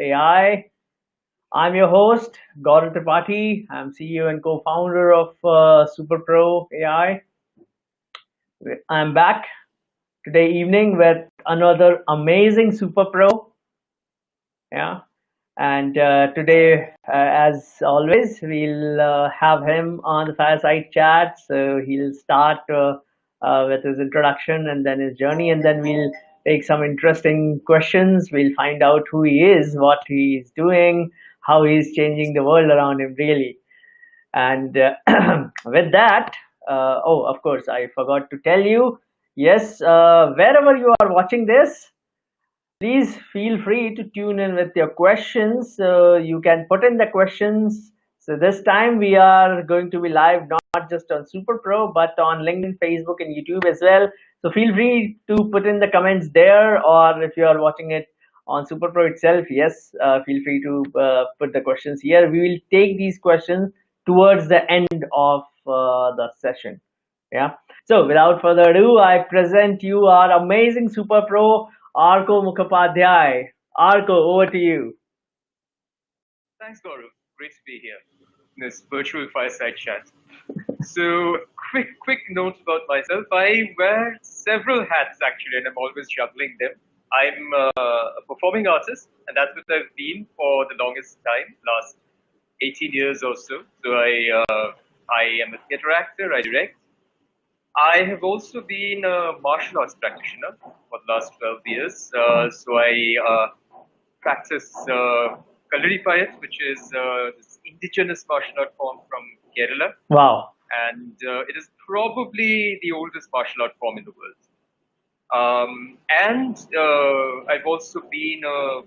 AI. I'm your host, Govt. I'm CEO and co-founder of SuperPro AI. I'm back today evening with another amazing SuperPro. Yeah, and today, as always, we'll have him on the fireside chat. So he'll start with his introduction and then his journey, and then we'll take some interesting questions. We'll find out who he is, what he's doing, how he's changing the world around him, really. And with that, oh, of course, I forgot to tell you. Yes, wherever you are watching this, please feel free to tune in with your questions. You can put in the questions. So this time we are going to be live not just on SuperPro but on LinkedIn, Facebook, and YouTube as well. So feel free to put in the comments there, or if you are watching it on SuperPro itself, yes, feel free to put the questions here. We will take these questions towards the end of the session. Yeah. So without further ado, I present you our amazing SuperPro, Arka Mukhopadhyay. Arko, over to you. Thanks, Gaurav. Great to be here in this virtual fireside chat. So, quick note about myself. I wear several hats actually, and I'm always juggling them. I'm a performing artist, and that's what I've been for the longest time, last 18 years or so. So I am a theatre actor. I direct. I have also been a martial arts practitioner for the last 12 years. So I practice Kalaripayattu, which is this indigenous martial art form from Kerala. Wow. And it is probably the oldest martial art form in the world. And I've also been a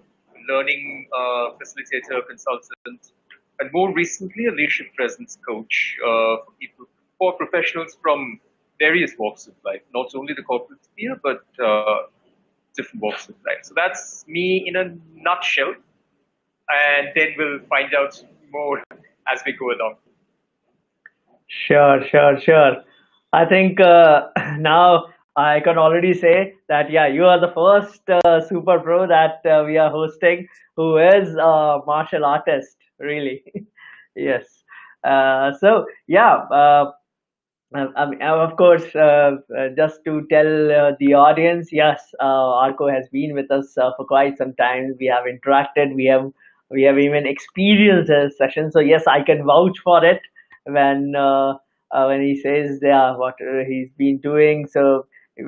learning facilitator, consultant, and more recently a leadership presence coach for professionals from various walks of life, not only the corporate sphere, but different walks of life. So that's me in a nutshell, and then we'll find out more as we go along. Sure. I think now I can already say that, yeah, you are the first super pro that we are hosting who is a martial artist, really. Yes. So, yeah. Of course, just to tell the audience, yes, Arko has been with us for quite some time. We have interacted. We have even experienced his session. So yes, I can vouch for it when he says, yeah, what he's been doing. So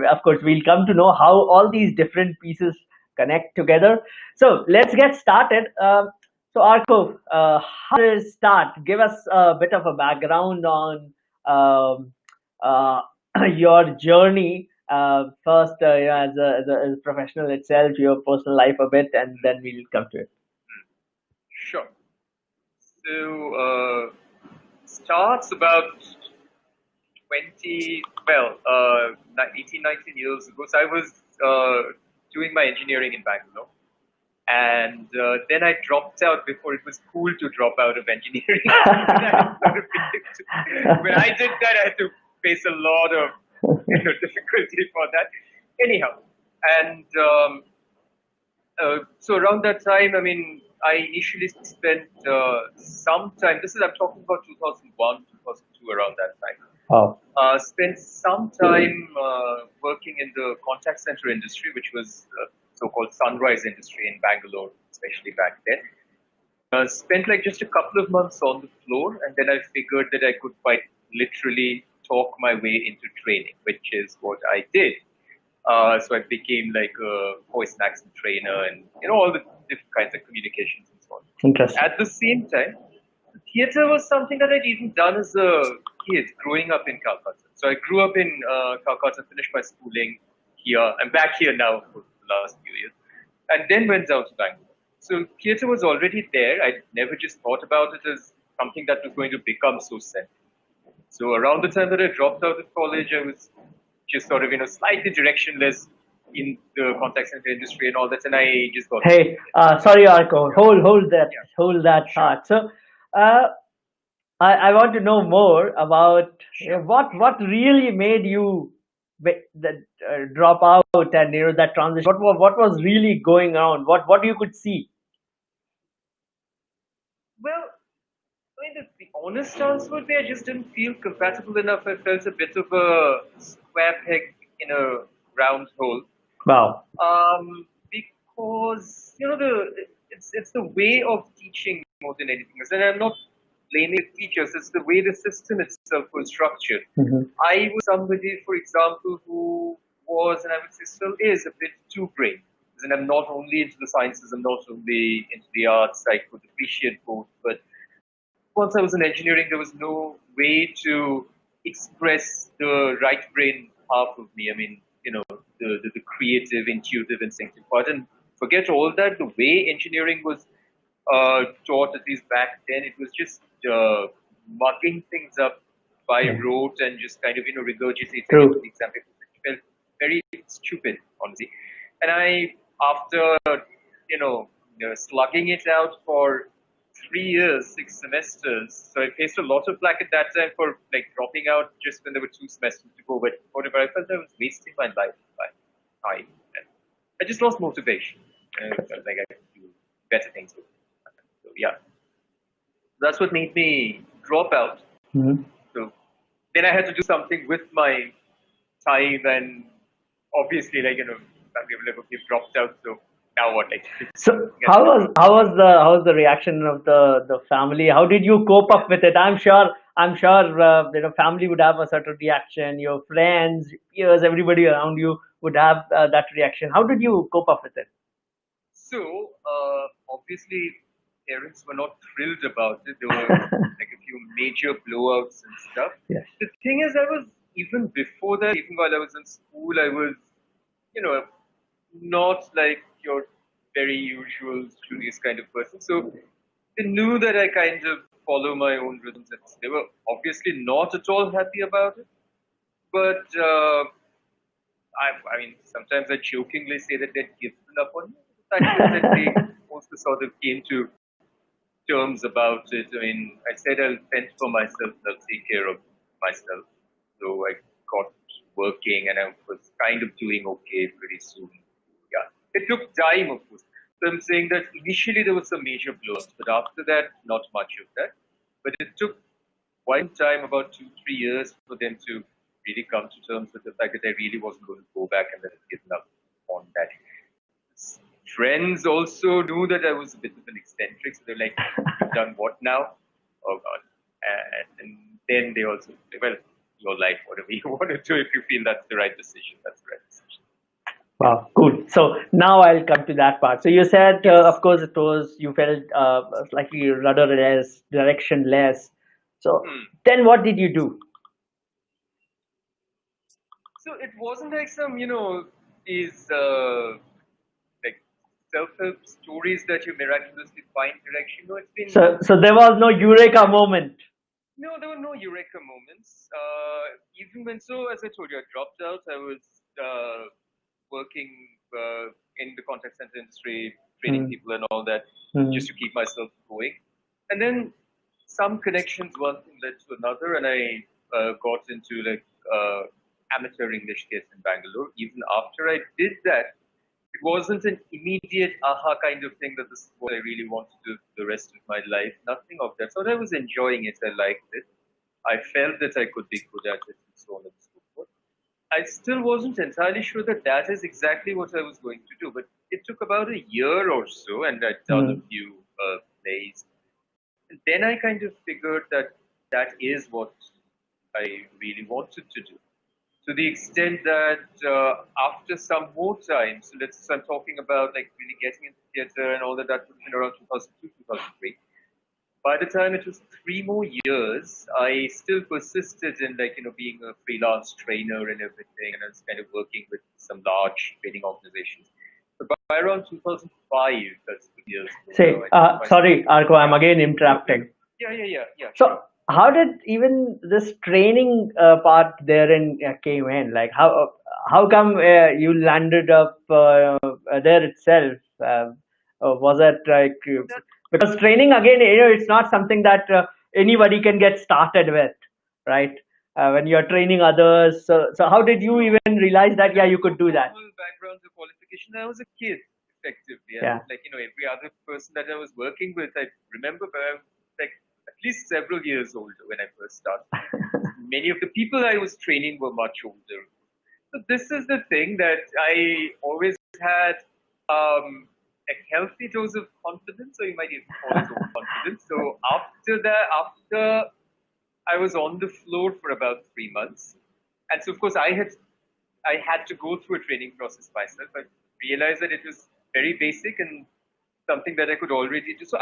of course, we'll come to know how all these different pieces connect together. So let's get started. So Arko, how did it start? Give us a bit of a background on your journey. First, as a professional itself, your personal life a bit, and then we'll come to it. Sure. So starts about 18, 19 years ago. So I was doing my engineering in Bangalore. And then I dropped out before it was cool to drop out of engineering. When I did that, I had to face a lot of difficulty for that. Anyhow, and so around that time, I mean, I initially spent some time. I'm talking about 2001, 2002, around that time. Oh. Spent some time working in the contact center industry, which was so-called sunrise industry in Bangalore, especially back then. Spent like just a couple of months on the floor, and then I figured that I could quite literally talk my way into training, which is what I did. So I became like a voice and accent trainer, and all the different kinds of communications and so on. Interesting. At the same time, theatre was something that I'd even done as a kid growing up in Calcutta. So I grew up in Calcutta, finished my schooling here. I'm back here now for the last few years, and then went down to Bangalore. So theatre was already there. I never just thought about it as something that was going to become so central. So around the time that I dropped out of college, I was just sort of slightly directionless in the contact center industry and all that, and I just got. Hey, sorry, Arko, hold that thought. So, I want to know more about what really made you drop out and that transition. What was really going on? What you could see? honest answer would be I just didn't feel compatible enough. I felt a bit of a square peg in a round hole. Wow. Because it's the way of teaching more than anything else. And I'm not blaming the teachers. It's the way the system itself was structured. I was somebody, for example, who was, and I would say still is, a bit too brain. And I'm not only into the sciences, I'm not only into the arts. I could appreciate both, but once I was in engineering, there was no way to express the right brain half of me. I mean, the creative, intuitive, instinctive part. And forget all that. The way engineering was taught, at least back then, it was just mugging things up by rote and just kind of regurgitating True. into the exam papers. It felt very stupid, honestly. And after slugging it out for 3 years, 6 semesters. So I faced a lot of flack at that time for like dropping out just when there were 2 semesters to go. But whatever, I felt I was wasting my life, my time. And I just lost motivation. I felt like I could do better things. So yeah, that's what made me drop out. So then I had to do something with my time, and obviously, family will never be dropped out. So now what? So how was the reaction of the family? How did you cope up with it? I'm sure family would have a certain reaction. Your friends, peers, everybody around you would have that reaction. How did you cope up with it? So, obviously, parents were not thrilled about it. There were like a few major blowouts and stuff. Yes. The thing is, even before that, even while I was in school, I was, not like your very usual studious kind of person. So, they knew that I kind of follow my own rhythms. And they were obviously not at all happy about it. But I mean, sometimes I jokingly say that they'd given up on me. The fact is that they also sort of came to terms about it. I mean, I said I'll fend for myself, I'll take care of myself. So I got working and I was kind of doing okay pretty soon. Yeah. It took time, of course. So I'm saying that initially there was some major blows, but after that, not much of that. But it took one time, about 2-3 years, for them to really come to terms with the fact that I really wasn't going to go back and that I'd given up on that. Friends also knew that I was a bit of an eccentric, so they're like, "You've done what now?" Oh God! And then they also, well, your life, whatever you want to do, if you feel that's the right decision, that's the right decision. Wow, cool. So now I'll come to that part. So you said, of course, you felt slightly rudderless, directionless. So then what did you do? So it wasn't like some, these like self-help stories that you miraculously find direction. No, it's been So there was no eureka moment. no, there were no eureka moments. Even when, so as I told you, I dropped out. I was working in the contact center industry, training people and all that, just to keep myself going. And then some connections, one thing led to another, and I got into amateur English kids in Bangalore. Even after I did that, it wasn't an immediate aha kind of thing that this is what I really want to do for the rest of my life. Nothing of that. So I was enjoying it. I liked it. I felt that I could be good at it and so on and so forth. I still wasn't entirely sure that that is exactly what I was going to do, but it took about a year or so, and I'd done a few plays. And then I kind of figured that that is what I really wanted to do. To the extent that after some more time, so I'm talking about like really getting into theatre and all that, that was in around 2002, 2003. By the time it was 3 more years, I still persisted in being a freelance trainer and everything, and I was kind of working with some large training organizations. But by around 2005, that's 2 years ago. Sorry, Arko, I'm again interrupting. Yeah. So Sure. how did even this training part therein came in? Like how come you landed up there itself? Was it like because training again, it's not something that anybody can get started with, right? When you're training others, so how did you even realize that you could do that? Background to qualification, I was a kid effectively. Yeah. Every other person that I was working with, I remember like at least several years older when I first started. Many of the people I was training were much older. So this is the thing that I always had a healthy dose of confidence, or you might even call it overconfidence. So after I was on the floor for about 3 months, and so of course I had to go through a training process myself. I realized that it was very basic and something that I could already do. So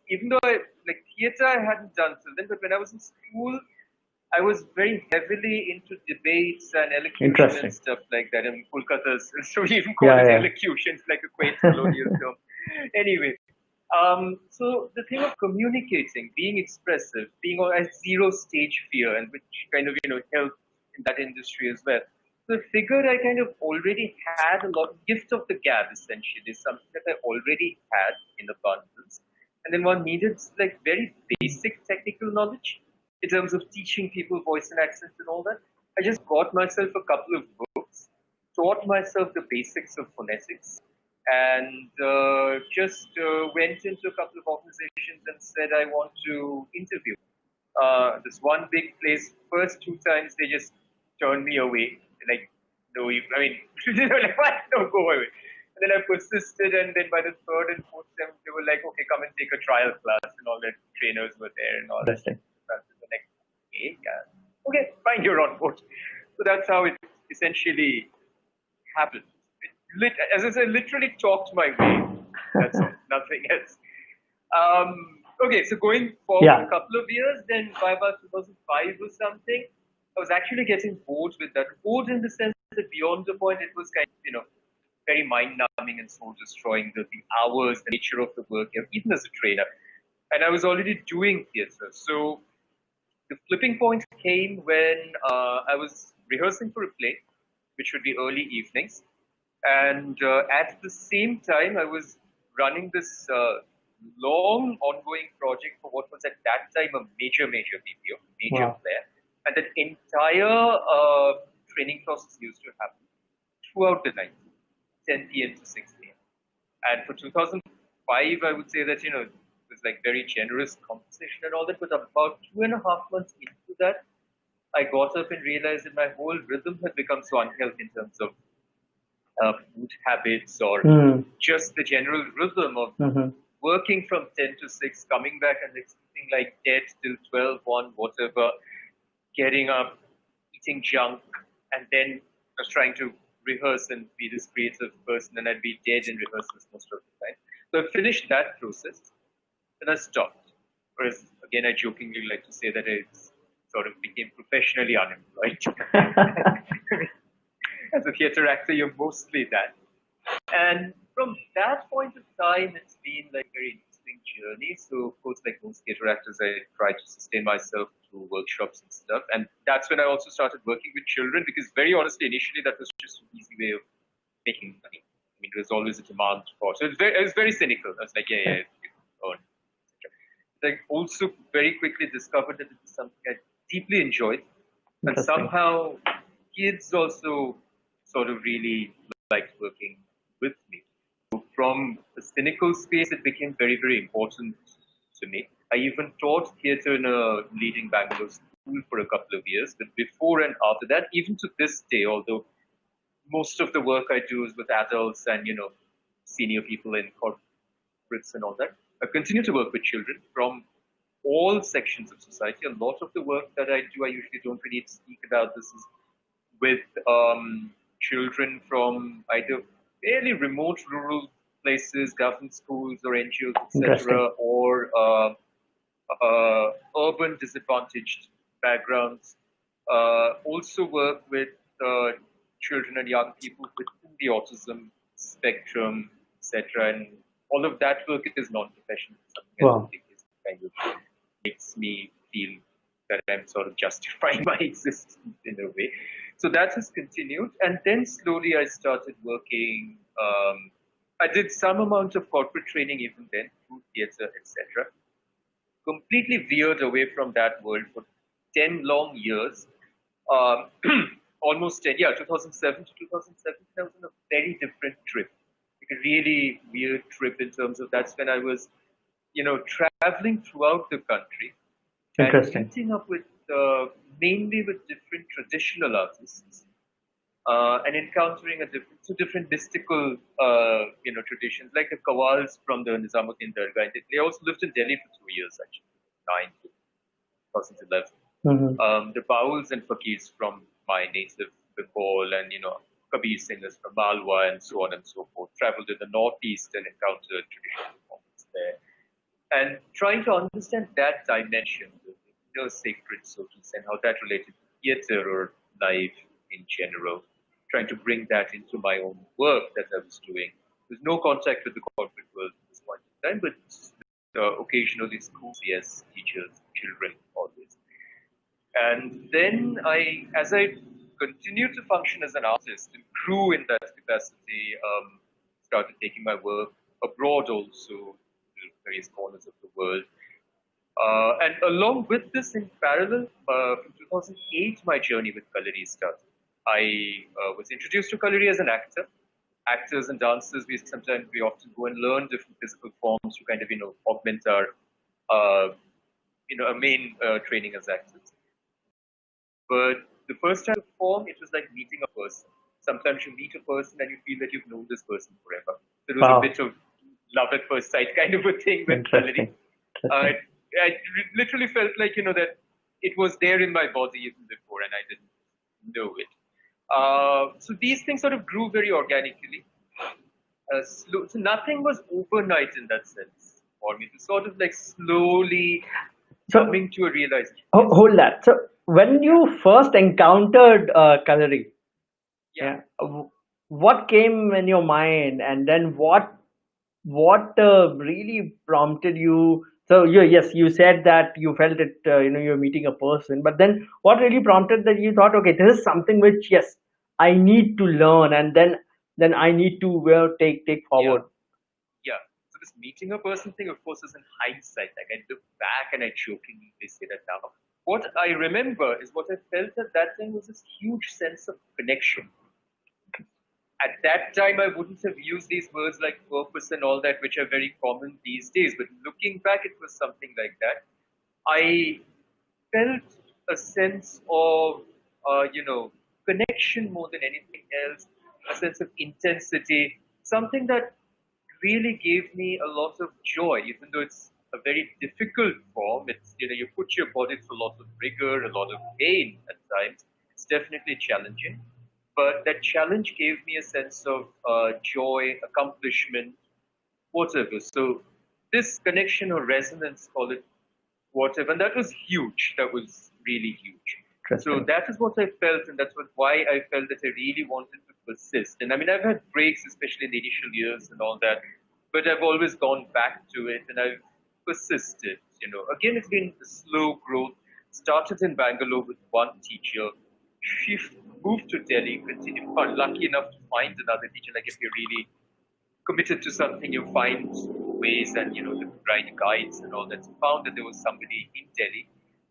even though like theatre I hadn't done till then, but when I was in school, I was very heavily into debates and elocution and stuff like that. And Kolkata's, so we even call it elocutions, like a quaint colonial term. Anyway, so the thing of communicating, being expressive, being on a zero stage fear, and which kind of helped in that industry as well. So I figured I kind of already had a lot of gift of the gab, essentially, something that I already had in abundance. And then one needed like very basic technical knowledge in terms of teaching people voice and accent and all that. I just got myself a couple of books, taught myself the basics of phonetics, and just went into a couple of organizations and said I want to interview. This one big place, first 2 times they just turned me away. Like, no, I mean, like, what? No, go away. And then I persisted, and then by the third and fourth time, they were like, okay, come and take a trial class, and all the trainers were there and all that. Like, okay, yeah. Okay, fine, you're on board. So that's how it essentially happened. As I said, literally talked my way. That's all, nothing else. Okay, so going forward a couple of years, then by about 2005 or something, I was actually getting bored with that. Bored in the sense that beyond the point, it was kind of, very mind-numbing and soul-destroying, the hours, the nature of the work, even as a trainer. And I was already doing theatre. So the flipping point came when I was rehearsing for a play, which would be early evenings. And at the same time, I was running this long ongoing project for what was at that time a major BPO, major player. And that entire training process used to happen throughout the night, 10 p.m. to 6 p.m. And for 2005, I would say that, it was like very generous compensation and all that. But about 2.5 months into that, I got up and realized that my whole rhythm had become so unhealthy in terms of food habits or just the general rhythm of working from 10 to 6, coming back and sleeping like dead till 12, 1, whatever, getting up, eating junk, and then just trying to rehearse and be this creative person, and I'd be dead in rehearsals most of the time. So I finished that process, and I stopped. Whereas, again, I jokingly like to say that I sort of became professionally unemployed. As a theatre actor, you're mostly that. And from that point of time, it's been like a very interesting journey. So, of course, like most theatre actors, I try to sustain myself through workshops and stuff. And that's when I also started working with children, because very honestly, initially, that was just an easy way of making money. I mean, there was always a demand for it. So it was very cynical. I was like, yeah, earn. I also very quickly discovered that it was something I deeply enjoyed. And somehow kids also sort of really liked working with me. So from the cynical space, it became very, very important to me. I even taught theatre in a leading Bangalore school for a couple of years. But before and after that, even to this day, although most of the work I do is with adults and, senior people in corporates and all that, I continue to work with children from all sections of society. A lot of the work that I do, I usually don't really speak about. This is with children from either fairly remote rural places, government schools or NGOs, etc., or urban disadvantaged backgrounds. Also work with children and young people within the autism spectrum, etc. And all of that work is non-professional. Something kind of makes me feel that I'm sort of justifying my existence in a way. So that has continued. And then slowly I started working. I did some amount of corporate training even then, through theatre, etc. Completely veered away from that world for 10 long years. Almost 10, 2007 to 2017, I was on a very different trip. Like a really weird trip in terms of that's when I was traveling throughout the country and Interesting. meeting up with mainly with different traditional artists and encountering different mystical traditions like the Qawwals from the Nizamuddin Dargah. They also lived in Delhi for 2 years actually, 2011. Mm-hmm. The Bauls and Fakirs from my native Bengal and Kabir singers from Malwa and so on and so forth. Traveled in the northeast and encountered traditional performance there and trying to understand that dimension, the sacred, so to say, and how that related to theatre or life in general, trying to bring that into my own work that I was doing. There's no contact with the corporate world at this point in time, but occasionally schools, yes, teachers, children, always. And then as I continued to function as an artist and grew in that capacity, started taking my work abroad also to various corners of the world. And along with this, in parallel, from 2008, my journey with Kalari started. I was introduced to Kalari as an actor. Actors and dancers, we often go and learn different physical forms to kind of augment our a main training as actors. But the first time I performed, it was like meeting a person. Sometimes you meet a person and you feel that you've known this person forever. So it was a bit of love at first sight kind of a thing with Kalari. I literally felt like, that it was there in my body even before and I didn't know it. So these things sort of grew very organically. So nothing was overnight in that sense for me. It was sort of like slowly coming to a realization. Hold that. So when you first encountered Kalari, what came in your mind, and then what really prompted you? So you said that you felt it, you're meeting a person, but then what really prompted that you thought, okay, this is something which, yes, I need to learn, and then I need to take forward. Yeah. So this meeting a person thing, of course, is in hindsight. Like I look back and I jokingly say that now. What I remember is what I felt at that time was this huge sense of connection. At that time, I wouldn't have used these words like purpose and all that, which are very common these days. But looking back, it was something like that. I felt a sense of, connection more than anything else, a sense of intensity, something that really gave me a lot of joy, even though it's a very difficult form. It's, you put your body through a lot of rigor, a lot of pain at times. It's definitely challenging. But that challenge gave me a sense of joy, accomplishment, whatever. So this connection or resonance, call it whatever, and that was huge. That was really huge. So that is what I felt, and that's why I felt that I really wanted to persist. And I mean, I've had breaks, especially in the initial years and all that, but I've always gone back to it, and I've persisted. Again, it's been a slow growth. Started in Bangalore with one teacher. She moved to Delhi, continued, lucky enough to find another teacher. Like if you're really committed to something, you find ways and the right guides and all that. So found that there was somebody in Delhi,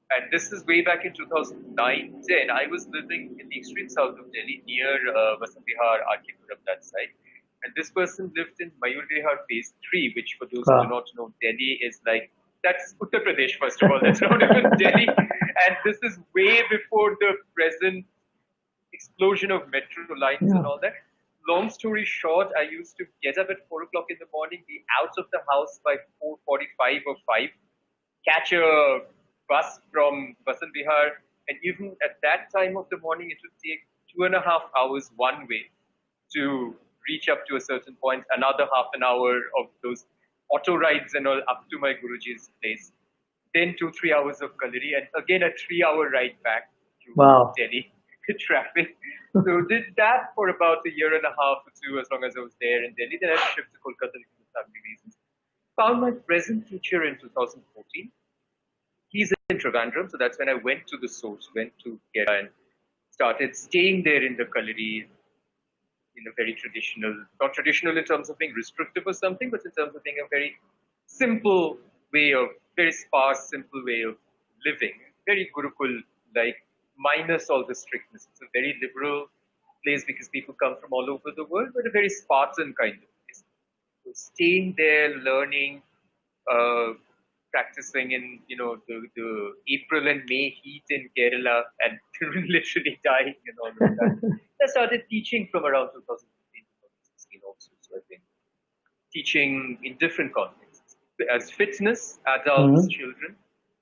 and this is way back in 2009-10. I was living in the extreme south of Delhi, near Vasant Vihar, Arka, that side. And this person lived in Mayur Vihar Phase 3, which for those who do not know, Delhi is like, that's Uttar Pradesh, first of all. That's not even Delhi. And this is way before the present explosion of metro lines and all that. Long story short, I used to get up at 4 o'clock in the morning, be out of the house by 4:45 or 5, catch a bus from Vasant Vihar, and even at that time of the morning, it would take 2.5 hours one way to reach up to a certain point, another half an hour of those auto rides and all up to my Guruji's place. Then 2-3 hours of Kalari, and again a 3-hour ride back to Delhi traffic. So did that for about a year and a half or two, as long as I was there in Delhi. Then I shifted to Kolkata for family reasons. Found my present teacher in 2014. He's in Trivandrum, so that's when I went to the source, went to Kerala and started staying there in the Kalari in a very traditional, not traditional in terms of being restrictive or something, but in terms of being a very simple way of, very sparse, simple way of living. Very Gurukul-like, minus all the strictness. It's a very liberal place because people come from all over the world, but a very Spartan kind of place. So staying there, learning, practicing in the April and May heat in Kerala and literally dying and all of that. I started teaching from around 2015, 2016 also. So I've been teaching in different contexts as fitness, adults, children.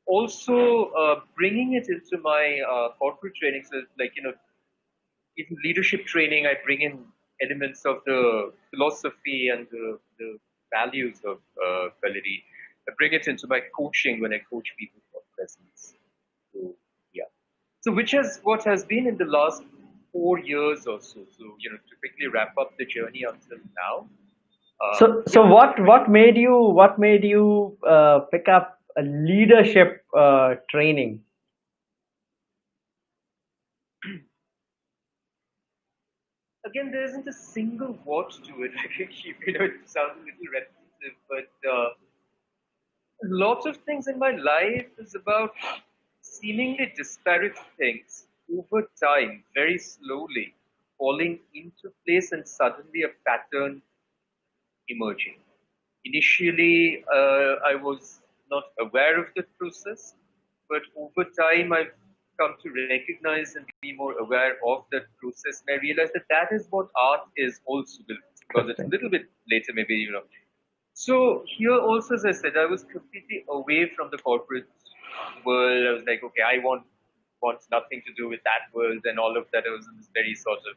Also bringing it into my corporate training, so like even leadership training, I bring in elements of the philosophy and the values of Kalari. I bring it into my coaching when I coach people for presence. So yeah. So which has what has been in the last 4 years or so. So to quickly wrap up the journey until now. So what made you pick up a leadership training? Again, there isn't a single what to it. It sounds a little repetitive, but lots of things in my life is about seemingly disparate things over time, very slowly falling into place and suddenly a pattern emerging. Initially, I was not aware of the process, but over time, I've come to recognize and be more aware of that process. And I realized that that is what art is also, because it's a Interesting. little bit later, maybe. So here also, as I said, I was completely away from the corporate world. I was like, okay, I want nothing to do with that world and all of that. I was in this very sort of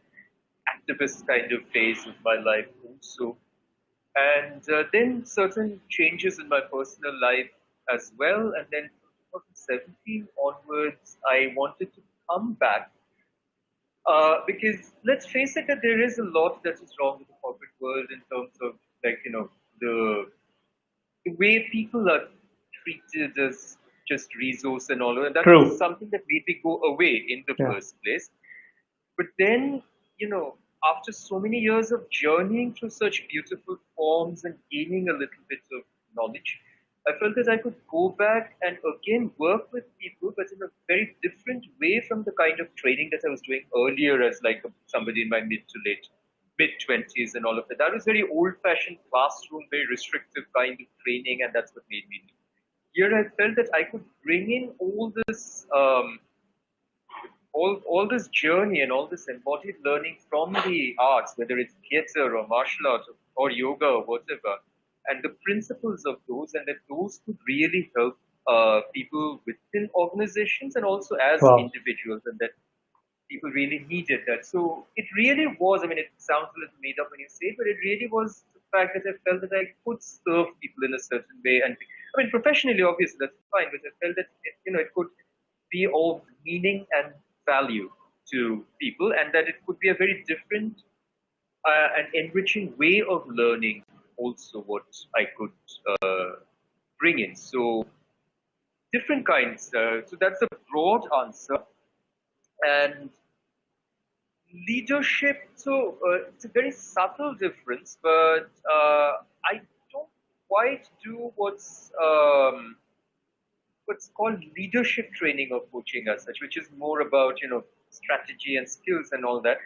activist kind of phase of my life also. And then certain changes in my personal life as well. And then from 2017 onwards, I wanted to come back because let's face it, that there is a lot that is wrong with the corporate world in terms of the way people are treated as just resource and all of that. That was True. something that made me go away in the Yeah. first place. But then, after so many years of journeying through such beautiful forms and gaining a little bit of knowledge, I felt that I could go back and again work with people, but in a very different way from the kind of training that I was doing earlier as like somebody in my mid 20s and all of that. That was very old fashioned classroom, very restrictive kind of training, and that's what made me leave. Here I felt that I could bring in all this all this journey and all this embodied learning from the arts, whether it's theater or martial arts or yoga or whatever, and the principles of those, and that those could really help people within organizations and also as Wow. individuals, and that people really needed that. So it really was, I mean, it sounds a little made up when you say it, but it really was the fact that I felt that I could serve people in a certain way. And I mean, professionally, obviously, that's fine, but I felt that, it could be of meaning and value to people, and that it could be a very different and enriching way of learning also what I could bring in. So different kinds. So that's a broad answer. And leadership, so it's a very subtle difference, but I don't quite do what's called leadership training or coaching as such, which is more about strategy and skills and all that.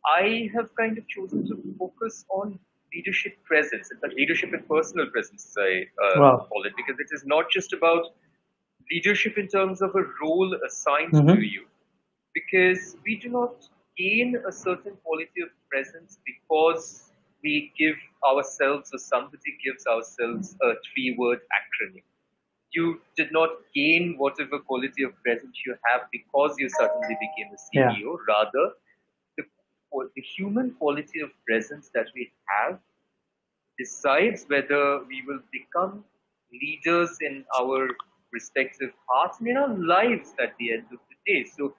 I have kind of chosen to focus on leadership presence, in fact, leadership and personal presence, as I Wow. call it, because it is not just about leadership in terms of a role assigned to you, because we do not gain a certain quality of presence because we give ourselves or somebody gives ourselves a 3-word acronym. You did not gain whatever quality of presence you have because you suddenly became a CEO. Rather, the, the human quality of presence that we have decides whether we will become leaders in our respective paths and in our lives at the end of the day. So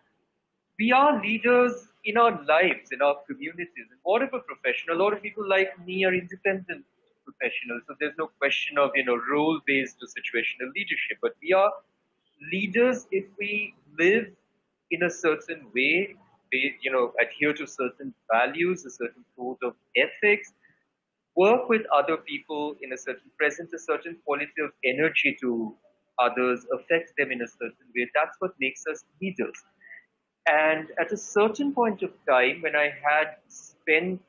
we are leaders in our lives, in our communities, in whatever profession. A lot of people like me are independent professionals, so there's no question of role-based or situational leadership. But we are leaders if we live in a certain way, adhere to certain values, a certain code of ethics, work with other people in a certain present a certain quality of energy to others, affect them in a certain way. That's what makes us leaders. And at a certain point of time, when I had spent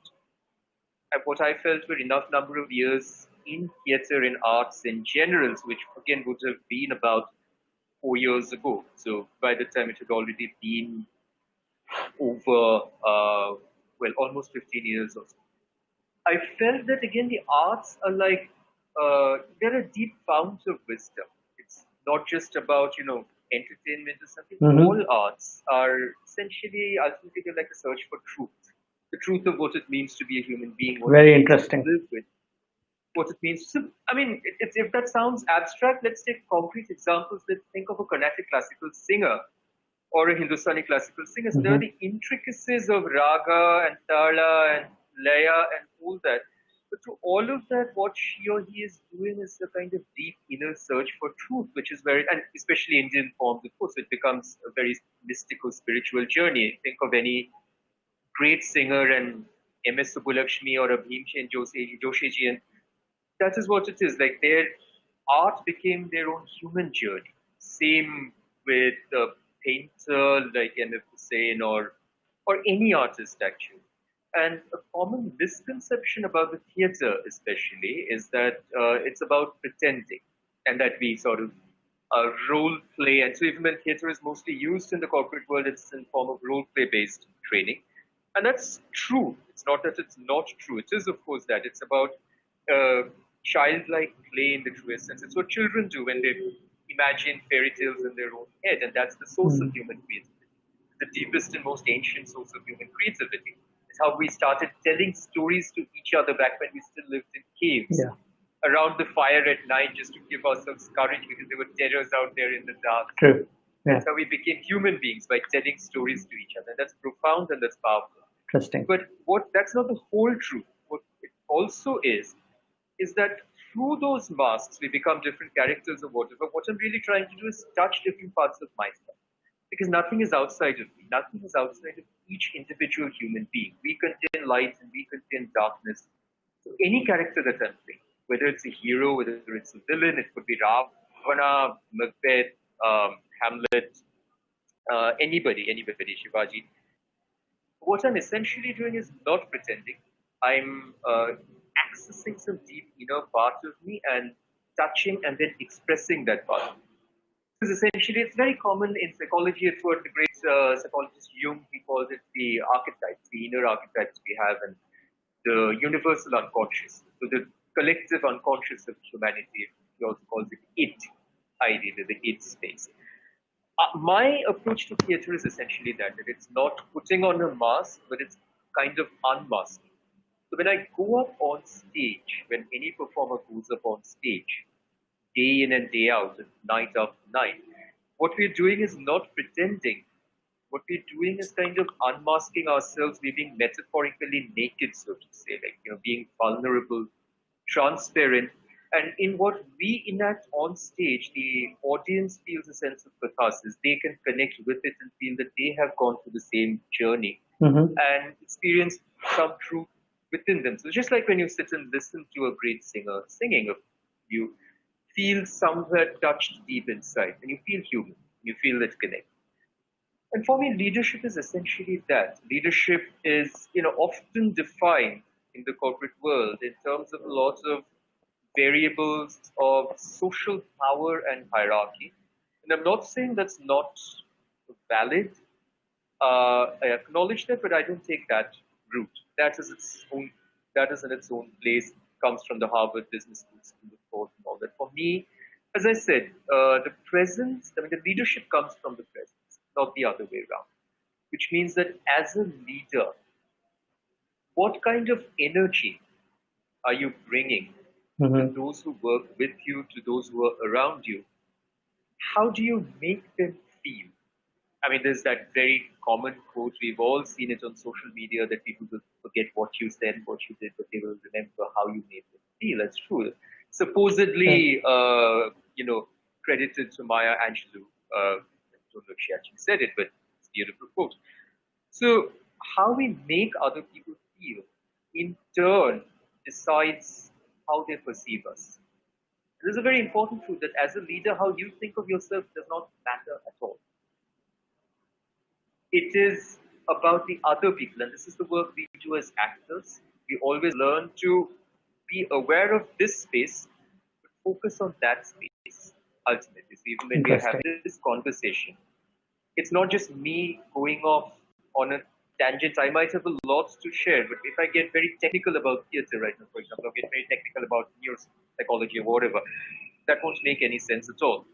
what I felt were enough number of years in theatre, in arts in general, which again would have been about 4 years ago. So by the time it had already been over, almost 15 years or so. I felt that again the arts are like they're a deep fount of wisdom. It's not just about entertainment or something. All arts are essentially ultimately they're like a search for truth, the truth of what it means to be a human being, what Very it means to interesting. live with, what it means. So, I mean, if that sounds abstract, let's take concrete examples. Let's think of a Carnatic classical singer or a Hindustani classical singer. So there are the intricacies of raga and tala and laya and all that. But through all of that, what she or he is doing is a kind of deep inner search for truth, which is very, and especially Indian forms, of course, it becomes a very mystical spiritual journey. Think of any great singer and M.S. Subbulakshmi or a Bhimsen Joshiji, and that is what it is. Like their art became their own human journey. Same with the painter like M.F. Hussain or any artist actually. And a common misconception about the theatre, especially, is that it's about pretending and that we sort of role play. And so, even when theatre is mostly used in the corporate world, it's in form of role play based training. And that's true. It's not that it's not true. It is, of course, that. It's about childlike play in the truest sense. It's what children do when they imagine fairy tales in their own head, and that's the source of human creativity. The deepest and most ancient source of human creativity. It's how we started telling stories to each other back when we still lived in caves. Yeah. Around the fire at night just to give ourselves courage because there were terrors out there in the dark. True. Yeah. That's how we became human beings, by telling stories to each other. That's profound and that's powerful. Interesting. But that's not the whole truth. What it also is that through those masks we become different characters or whatever. What I'm really trying to do is touch different parts of myself. Because nothing is outside of me. Nothing is outside of each individual human being. We contain light and we contain darkness. So any character that I'm playing, whether it's a hero, whether it's a villain, it could be Ravana, Macbeth, Hamlet, anybody, Shivaji. What I'm essentially doing is not pretending. I'm accessing some deep inner part of me and touching and then expressing that part. Because essentially, it's very common in psychology. It's what the great psychologist Jung, he calls it the archetypes, the inner archetypes we have, and the universal unconscious. So the collective unconscious of humanity. He also calls it it, idea, the it space. My approach to theatre is essentially that it's not putting on a mask, but it's kind of unmasking. So when I go up on stage, when any performer goes up on stage, day in and day out, and night after night, what we're doing is not pretending. What we're doing is kind of unmasking ourselves. We're being metaphorically naked, so to say, like being vulnerable, transparent. And in what we enact on stage, the audience feels a sense of catharsis. They can connect with it and feel that they have gone through the same journey and experience some truth within them. So just like when you sit and listen to a great singer singing, you feel somewhere touched deep inside, and you feel human. You feel that connect. And for me, leadership is essentially that. Leadership is, often defined in the corporate world in terms of a lot of variables of social power and hierarchy. And I'm not saying that's not valid. I acknowledge that, but I don't take that route. That is its own. That is in its own place. Comes from the Harvard Business School of Thought and all that. For me, as I said, the presence. I mean, the leadership comes from the presence, not the other way around. Which means that as a leader, what kind of energy are you bringing to those who work with you, to those who are around you? How do you make them feel? I mean, there's that very common quote. We've all seen it on social media that people will forget what you said, what you did, but they will remember how you made them feel. That's true. Supposedly, credited to Maya Angelou. I don't know if she actually said it, but it's a beautiful quote. So, how we make other people feel, in turn, decides how they perceive us. This is a very important truth that as a leader, how you think of yourself does not matter at all. It is about the other people, and this is the work we do as actors. We always learn to be aware of this space, but focus on that space ultimately. So even when we are Interesting. having this conversation, it's not just me going off on a tangent. I might have a lot to share, but if I get very technical about theater right now, for example, or get very technical about neuropsychology or whatever, that won't make any sense at all.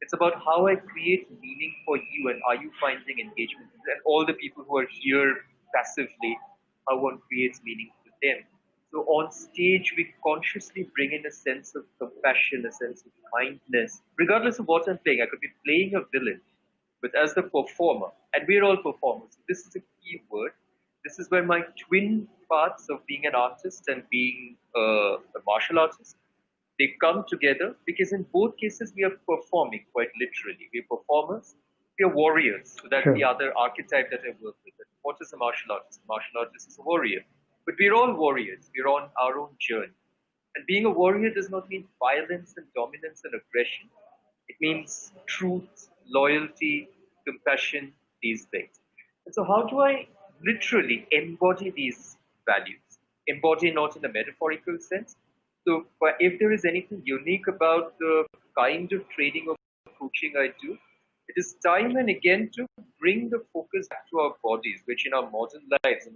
It's about how I create meaning for you and are you finding engagement? And all the people who are here passively, how one creates meaning for them. So on stage, we consciously bring in a sense of compassion, a sense of kindness, regardless of what I'm playing. I could be playing a villain, but as the performer, and we're all performers, this is a key word. This is where my twin parts of being an artist and being a martial artist, they come together because in both cases we are performing quite literally. We are performers, we are warriors. So that's the other archetype that I work with. What is a martial artist? A martial artist is a warrior. But we're all warriors. We're on our own journey. And being a warrior does not mean violence and dominance and aggression. It means truth, loyalty, compassion, these things. And so, how do I literally embody these values? Embody not in a metaphorical sense. So, if there is anything unique about the kind of training or coaching I do, it is time and again to bring the focus back to our bodies, which in our modern lives,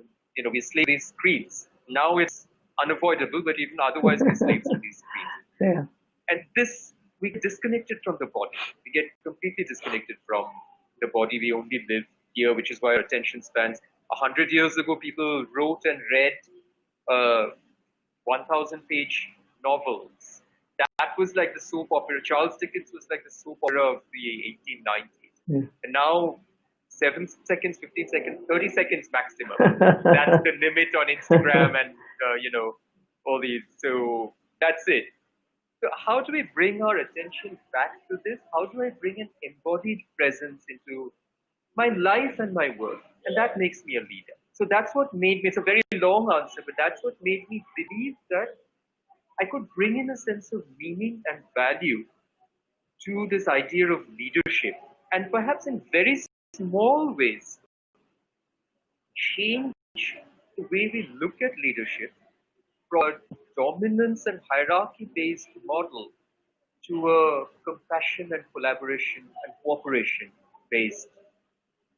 we slave these screens. Now it's unavoidable, but even otherwise we're slaves to these screens. Yeah. And this, we get disconnected from the body. We get completely disconnected from the body. We only live here, which is why our attention spans. 100 years ago, people wrote and read 1,000-page novels. That was like the soap opera. Charles Dickens was like the soap opera of the 1890s. Yeah. And now, 7 seconds, 15 seconds, 30 seconds maximum. That's the limit on Instagram and, all these. So that's it. So how do we bring our attention back to this? How do I bring an embodied presence into my life and my work? And that makes me a leader. So that's what made me, it's a very long answer, but that's what made me believe that I could bring in a sense of meaning and value to this idea of leadership. And perhaps in very small ways, change the way we look at leadership from a dominance and hierarchy based model to a compassion and collaboration and cooperation based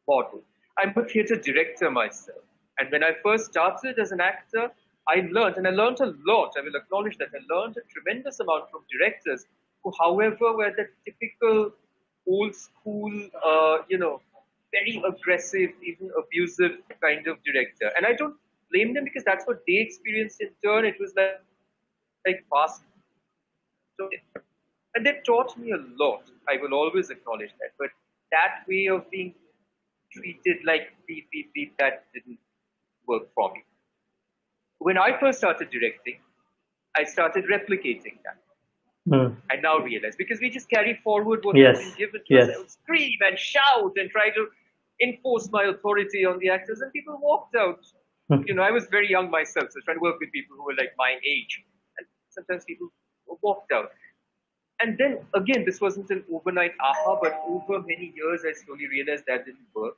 model. I'm a theatre director myself. And when I first started as an actor, I learned a lot. I will acknowledge that. I learned a tremendous amount from directors who, however, were the typical old school, very aggressive, even abusive kind of director. And I don't blame them because that's what they experienced in turn. It was like fast. And they taught me a lot. I will always acknowledge that. But that way of being treated like beep, beep, beep, that didn't work for me. When I first started directing, I started replicating that. I now realize because we just carry forward what has been given to us. I would scream and shout and try to enforce my authority on the actors, and people walked out. I was very young myself, so trying to work with people who were like my age, and sometimes people walked out. And then again, this wasn't an overnight aha, but over many years, I slowly realized that didn't work.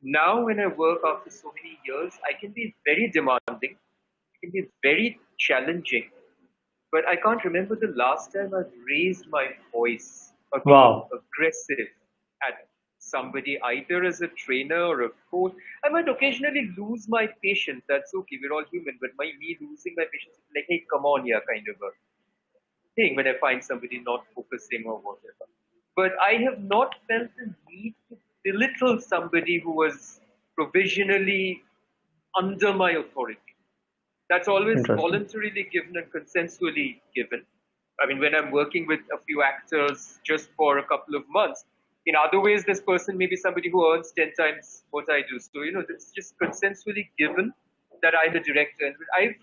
Now, when I work after so many years, I can be very demanding, I can be very challenging, but I can't remember the last time I've raised my voice or been aggressive at somebody, either as a trainer or a coach. I might occasionally lose my patience. That's okay. We're all human. But me losing my patience is like, hey, come on, yeah, kind of a thing when I find somebody not focusing or whatever. But I have not felt the need to belittle somebody who was provisionally under my authority. That's always voluntarily given and consensually given. I mean, when I'm working with a few actors just for a couple of months, in other ways, this person may be somebody who earns 10 times what I do. So, it's just consensually given that I'm the director. And I've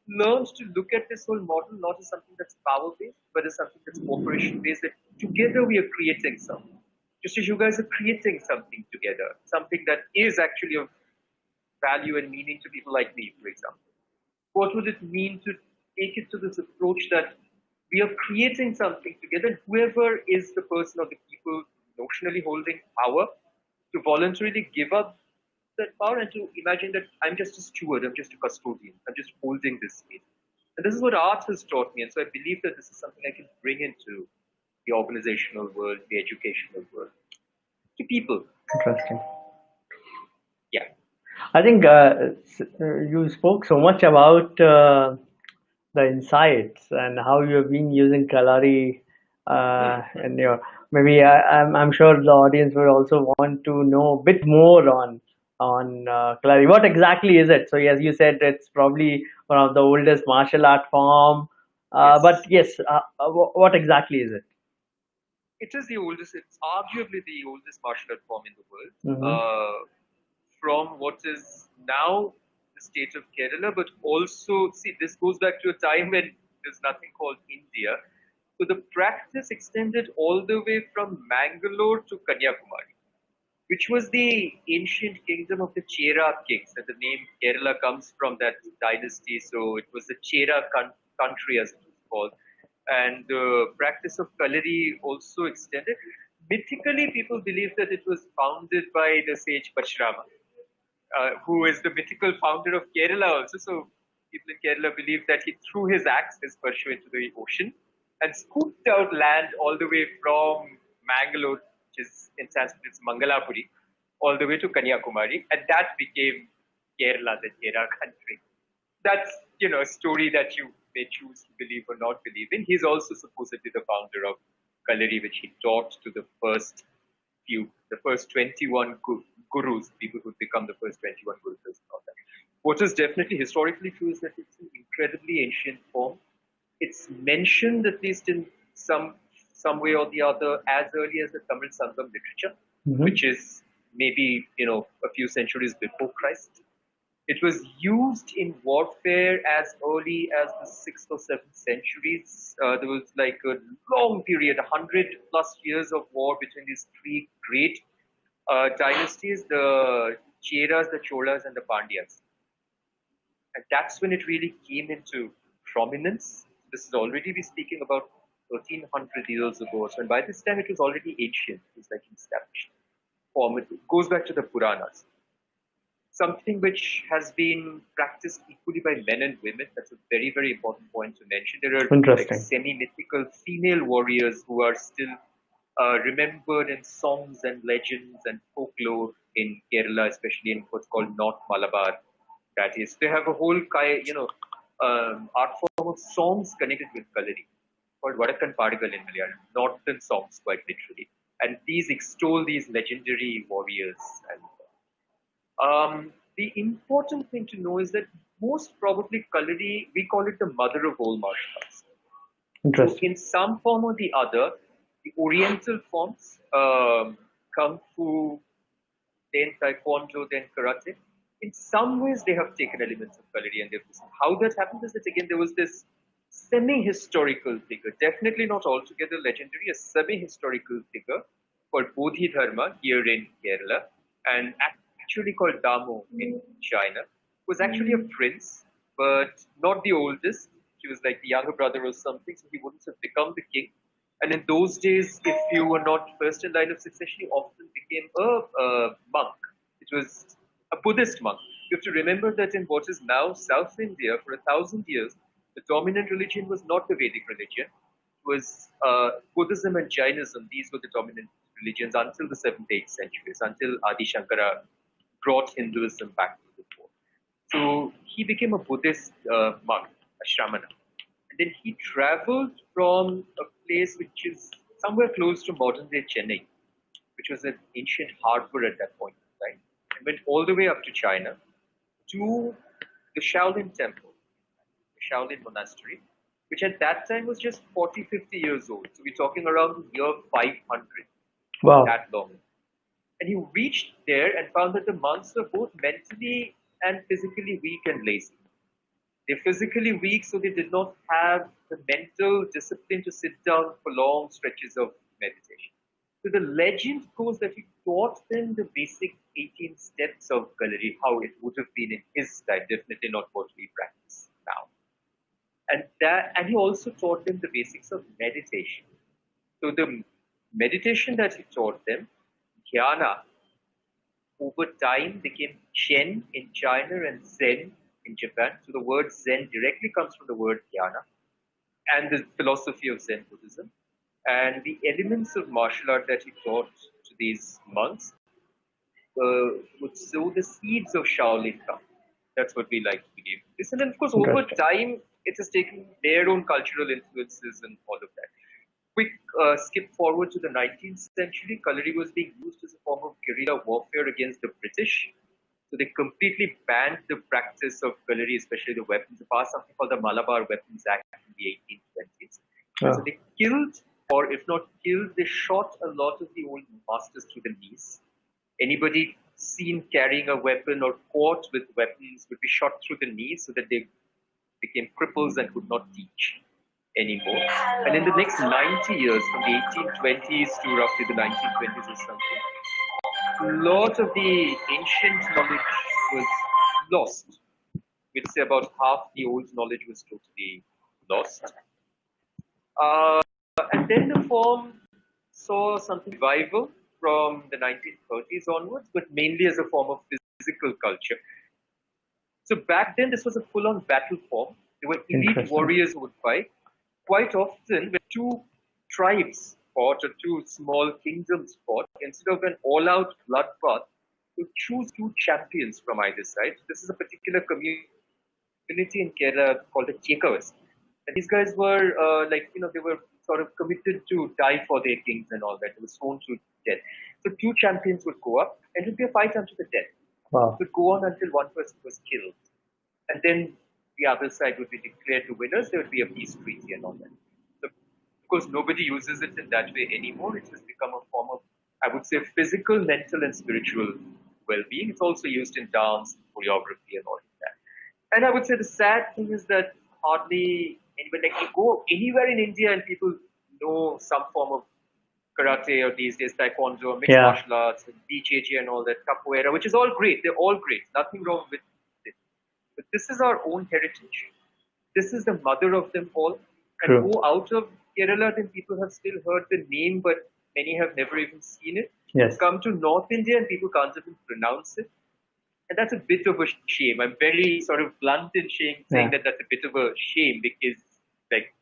learned to look at this whole model not as something that's power-based, but as something that's cooperation-based, that together we are creating something. Just as you guys are creating something together, something that is actually of value and meaning to people like me, for example. What would it mean to take it to this approach that we are creating something together? Whoever is the person or the people notionally holding power, to voluntarily give up that power and to imagine that I'm just a steward, I'm just a custodian, I'm just holding this space. And this is what art has taught me. And so I believe that this is something I can bring into the organizational world, the educational world, to people. Interesting. Yeah. I think you spoke so much about the insights and how you have been using Kalari in your maybe I'm sure the audience would also want to know a bit more on Kalari. What exactly is it? So as you said, it's probably one of the oldest martial art form. But Yes. yes, what exactly is it? It is the oldest, it's arguably the oldest martial art form in the world. Hmm. From what is now the state of Kerala, but also, see, this goes back to a time when there's nothing called India. So the practice extended all the way from Mangalore to Kanyakumari, which was the ancient kingdom of the Chera kings. And the name Kerala comes from that dynasty. So it was the Chera country, as it was called. And the practice of Kalari also extended. Mythically, people believe that it was founded by the sage Pashrama, who is the mythical founder of Kerala also. So people in Kerala believe that he threw his axe, his Parshu, into the ocean and scooped out land all the way from Mangalore, which is in Sanskrit it's Mangalapuri, all the way to Kanyakumari, and that became Kerala, the Kera country. That's a story that you may choose to believe or not believe in. He's also supposedly the founder of Kalari, which he taught to the first 21 gurus, people who become the first 21 gurus. What is definitely historically true is that it's an incredibly ancient form. It's mentioned, at least in some way or the other, as early as the Tamil Sangam literature, Hmm. which is maybe a few centuries before Christ. It was used in warfare as early as the 6th or 7th centuries. There was like a long period, 100 plus years of war between these three great dynasties, the Cheras, the Cholas, and the Pandyas. And that's when it really came into prominence. This is already we're speaking about 1300 years ago. So, and by this time it was already ancient. It was like established form. It goes back to the Puranas. Something which has been practiced equally by men and women. That's a very, very important point to mention. There are like Interesting. semi-mythical female warriors who are still remembered in songs and legends and folklore in Kerala, especially in what's called North Malabar. That is, they have a whole art form of songs connected with Kalari called Vadakkan Padigal in Malayalam, northern songs quite literally. And these extol these legendary warriors. And the important thing to know is that most probably Kalari, we call it the mother of all martial arts. So, Interesting. in some form or the other, the Oriental forms, Kung Fu, then Taekwondo, then Karate, in some ways they have taken elements of Kalari and they've. How that happened is that again there was this semi-historical figure, definitely not altogether legendary, a semi-historical figure called Bodhidharma here in Kerala and actually called Damo in China, was actually a prince, but not the oldest. He was like the younger brother or something, so he wouldn't have become the king. And in those days, if you were not first in line of succession, you often became a monk. It was a Buddhist monk. You have to remember that in what is now South India, for 1,000 years, the dominant religion was not the Vedic religion. It was Buddhism and Jainism. These were the dominant religions until the 7th, 8th centuries, until Adi Shankara brought Hinduism back to the fore. So he became a Buddhist monk, a shamana. And then he traveled from a place which is somewhere close to modern day Chennai, which was an ancient harbor at that point in time, and went all the way up to China to the Shaolin temple, the Shaolin monastery, which at that time was just 40, 50 years old. So we're talking around the year 500, Wow. that long. And he reached there and found that the monks were both mentally and physically weak and lazy. They're physically weak, so they did not have the mental discipline to sit down for long stretches of meditation. So the legend goes that he taught them the basic 18 steps of Kalari, how it would have been in his time, definitely not what we practice now. And he also taught them the basics of meditation. So the meditation that he taught them, dhyana, over time became Chen in China and Zen in Japan. So the word Zen directly comes from the word dhyana and the philosophy of Zen Buddhism. And the elements of martial art that he taught to these monks would sow the seeds of Shaolin Kung. That's what we like to believe. This, and then, of course, over time, it has taken their own cultural influences and all of that. Quick skip forward to the 19th century, Kalari was being used as a form of guerrilla warfare against the British. So they completely banned the practice of Kalari, especially the weapons. They passed something called the Malabar Weapons Act in the 1820s. Oh. So they killed, or if not killed, they shot a lot of the old masters through the knees. Anybody seen carrying a weapon or caught with weapons would be shot through the knees so that they became cripples and could not teach anymore. And in the next 90 years, from the 1820s to roughly the 1920s or something, a lot of the ancient knowledge was lost. We'd say about half the old knowledge was totally lost. And then the form saw something revival from the 1930s onwards, but mainly as a form of physical culture. So back then, this was a full-on battle form. There were elite warriors who would fight. Quite often, when two tribes fought or two small kingdoms fought, instead of an all-out bloodbath, you choose two champions from either side. This is a particular community in Kerala called the Chekavas. And these guys were they were sort of committed to die for their kings and all that. They were sworn to death. So two champions would go up, and it would be a fight unto the death. Wow. It would go on until one person was killed. And then the other side would be declared the winners. There would be a peace treaty and all that. So, of course, nobody uses it in that way anymore. It has become a form of, I would say, physical, mental, and spiritual well-being. It's also used in dance, choreography, and all of that. And I would say the sad thing is that hardly anybody, like you go anywhere in India and people know some form of karate or these days taekwondo, mixed martial arts, and BJJ and all that, capoeira, which is all great. They're all great. Nothing wrong with it. But this is our own heritage. This is the mother of them all. And go out of Kerala, then people have still heard the name, but many have never even seen it. Yes. Come to North India and people can't even pronounce it. And that's a bit of a shame. I'm very sort of blunt in saying that that's a bit of a shame because, like,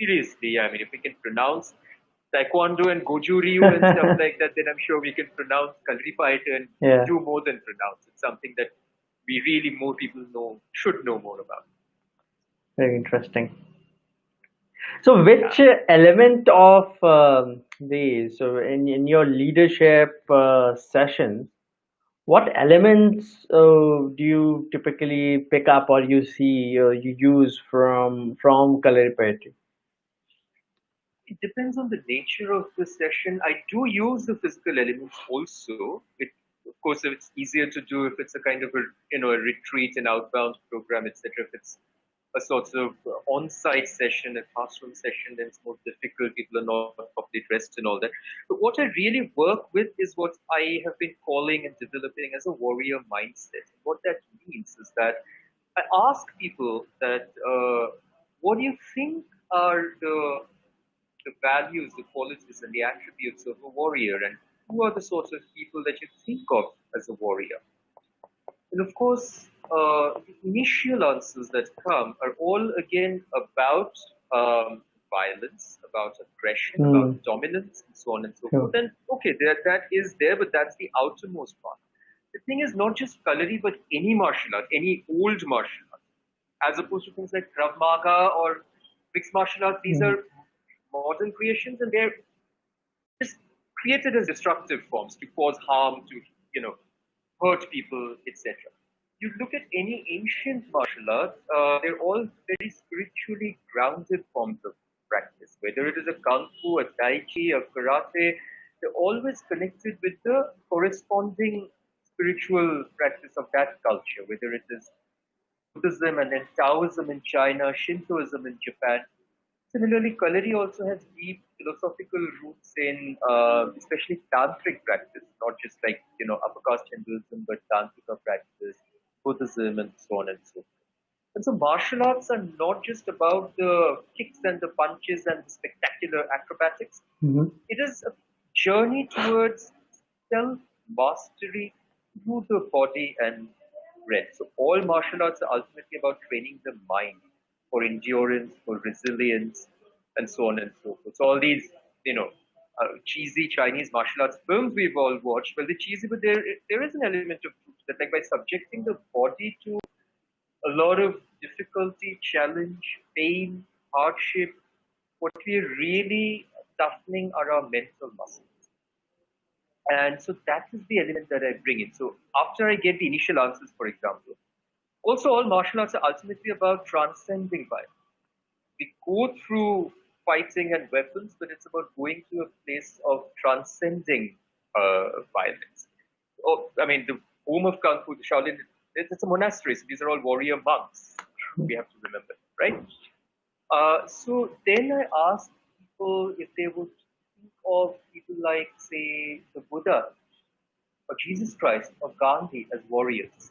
seriously, I mean, if we can pronounce Taekwondo and Goju Ryu and stuff like that, then I'm sure we can pronounce Kalaripayattu and do more than pronounce. It's something that we really more people should know more about. Very interesting. So, which element of these, so in your leadership sessions, what elements do you typically pick up or you see or you use from Kalaripayattu? It depends on the nature of the session. I do use the physical elements also. Of course, it's easier to do if it's a kind of a retreat, an outbound program, etc. If it's a sort of on-site session, a classroom session, then it's more difficult. People are not properly dressed and all that. But what I really work with is what I have been calling and developing as a warrior mindset. What that means is that I ask people that, what do you think are the values, the qualities, and the attributes of a warrior, and who are the sorts of people that you think of as a warrior? And of course, the initial answers that come are all again about violence, about aggression, about dominance, and so on and so forth. And okay, that is there, but that's the outermost part. The thing is not just Kalari, but any martial art, any old martial art, as opposed to things like Krav Maga or mixed martial arts. These are modern creations, and they're just created as destructive forms to cause harm, to hurt people, etc. You look at any ancient martial arts, they're all very spiritually grounded forms of practice. Whether it is a kung fu, a tai chi, a karate, they're always connected with the corresponding spiritual practice of that culture. Whether it is Buddhism and then Taoism in China, Shintoism in Japan. Similarly, Kalari also has deep philosophical roots in especially tantric practice, not just like upper caste Hinduism, but tantrika practice, Buddhism, and so on and so forth. And so martial arts are not just about the kicks and the punches and the spectacular acrobatics. It is a journey towards self-mastery through the body and breadth. So all martial arts are ultimately about training the mind for endurance, for resilience, and so on and so forth. So all these, cheesy Chinese martial arts films we've all watched, well, they're cheesy, but there is an element of truth that, like, by subjecting the body to a lot of difficulty, challenge, pain, hardship, what we're really toughening are our mental muscles. And so that is the element that I bring in. So after I get the initial answers, for example, also all martial arts are ultimately about transcending violence. We go through fighting and weapons, but it's about going to a place of transcending violence. Oh, I mean, the home of Kung Fu, the Shaolin, it's a monastery, so these are all warrior monks. We have to remember, right? So then I asked people if they would think of people like, say, the Buddha or Jesus Christ or Gandhi as warriors.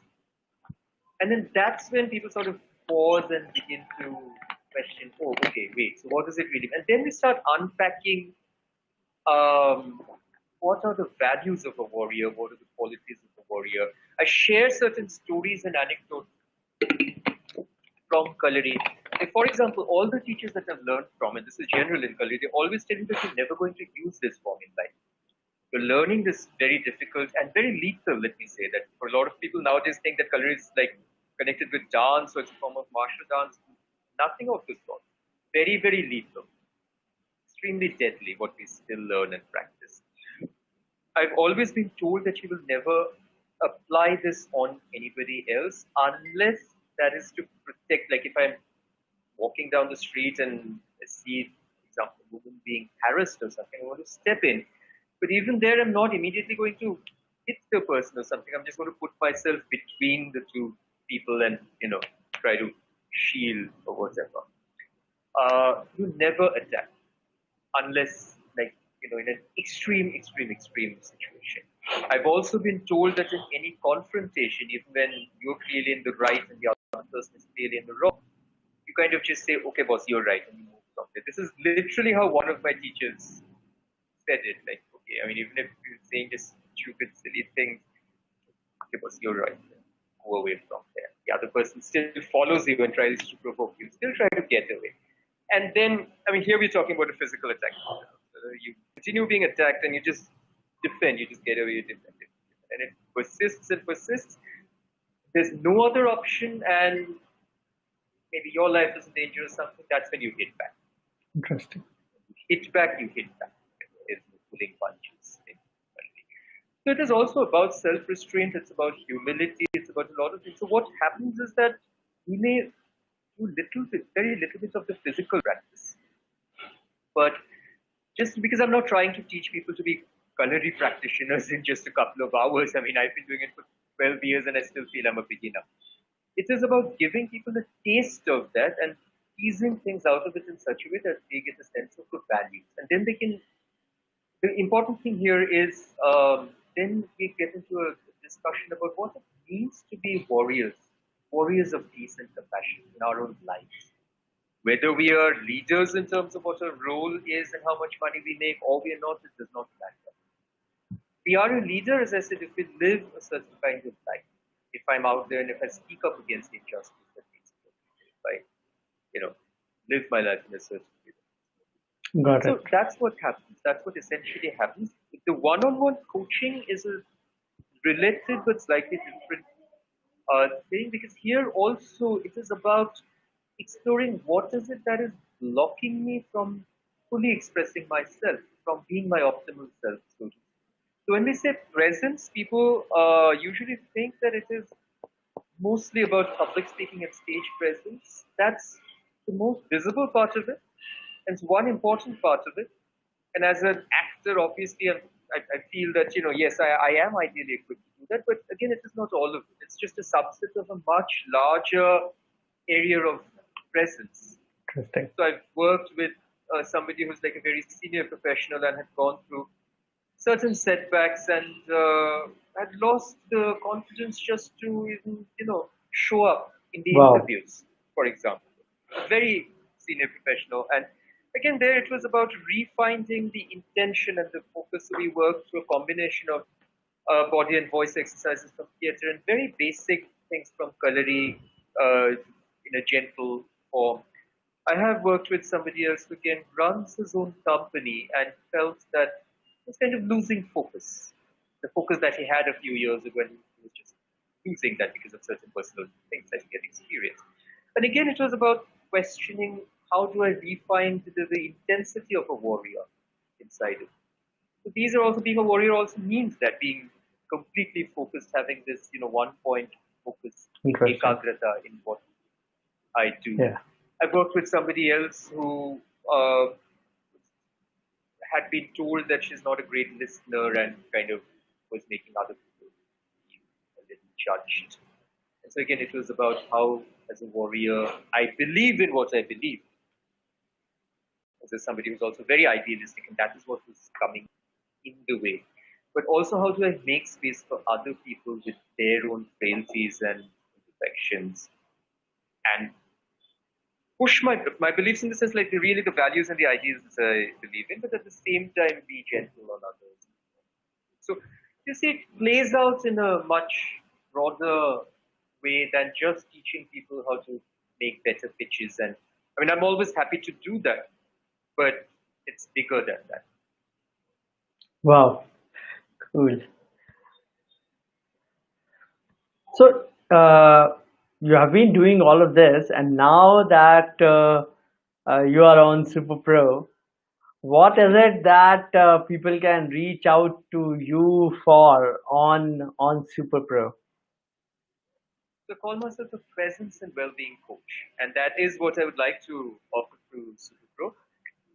And then that's when people sort of pause and begin to question, oh, okay, wait, so what does it really mean? And then we start unpacking what are the values of a warrior, what are the qualities of a warrior. I share certain stories and anecdotes from Kalari. For example, all the teachers that I've learned from, and this is general in Kalari, they always tell you that you're never going to use this form in life. You're learning this very difficult and very lethal, let me say that. For a lot of people nowadays think that Kalari is like connected with dance, or it's a form of martial dance. Nothing of this sort. Very, very lethal. Extremely deadly, what we still learn and practice. I've always been told that you will never apply this on anybody else unless that is to protect, like if I'm walking down the street and I see, for example, a woman being harassed or something, I want to step in. But even there, I'm not immediately going to hit the person or something. I'm just going to put myself between the two people and, try to shield or whatever. You never attack unless, like, in an extreme situation. I've also been told that in any confrontation, even when you're clearly in the right and the other person is clearly in the wrong, you kind of just say, okay, boss, you're right, and you move from there. This is literally how one of my teachers said it. Like, okay, I mean, even if you're saying just stupid, silly things, okay, boss, you're right. Go away from there. The other person still follows you and tries to provoke you, still try to get away. And then, I mean, here we're talking about a physical attack. You continue being attacked and you just defend, you just get away, you defend it. And it persists and persists. There's no other option, and maybe your life is in danger or something, that's when you hit back. Interesting. Hit back, you hit back. There's no pulling punches. So it is also about self-restraint, it's about humility, it's about a lot of things. So what happens is that we may do very little bit of the physical practice. But just because I'm not trying to teach people to be Kalari practitioners in just a couple of hours, I mean, I've been doing it for 12 years and I still feel I'm a beginner. It is about giving people a taste of that and teasing things out of it in such a way that they get a sense of the values. And then the important thing here is then we get into a discussion about what it means to be warriors of peace and compassion in our own lives. Whether we are leaders in terms of what our role is and how much money we make, or we are not, it does not matter. We are a leader, as I said, if we live a certain kind of life. If I'm out there and if I speak up against injustice that needs to be, if I, live my life in a certain way. Got So it. that's what happens. That's what essentially happens. The one-on-one coaching is a related but slightly different thing, because here also it is about exploring what is it that is blocking me from fully expressing myself, from being my optimal self. So when we say presence, people usually think that it is mostly about public speaking and stage presence. That's the most visible part of it, and it's one important part of it. And as an actor, obviously, I feel that, yes, I am ideally equipped to do that. But again, it is not all of it. It's just a subset of a much larger area of presence. Interesting. So I've worked with somebody who's like a very senior professional and had gone through certain setbacks and had lost the confidence just to even, show up in the Wow. interviews, for example. A very senior professional. And again, there it was about refinding the intention and the focus. So we worked through a combination of body and voice exercises from theater and very basic things from Kalari in a gentle form. I have worked with somebody else who again runs his own company and felt that he was kind of losing focus. The focus that he had a few years ago, and he was just losing that because of certain personal things that he had experienced. And again, it was about questioning how do I refine the intensity of a warrior inside it. So these are also being a warrior also means that being completely focused, having this one point focus, Interesting. ekagrata in what I do. Yeah. I've worked with somebody else who had been told that she's not a great listener and kind of was making other people feel a little judged. And so again, it was about how, as a warrior, I believe in what I believe. As somebody who's also very idealistic, and that is what was coming in the way. But also, how do I make space for other people with their own frailties and imperfections, and push my beliefs in the sense, like really the values and the ideas that I believe in, but at the same time be gentle on others. So you see, it plays out in a much broader way than just teaching people how to make better pitches. And I mean, I'm always happy to do that, but it's bigger than that. Wow. Cool. So you have been doing all of this, and now that you are on Super Pro, what is it that people can reach out to you for on Super Pro? So I call myself a presence and well-being coach, and that is what I would like to offer through SuperPro.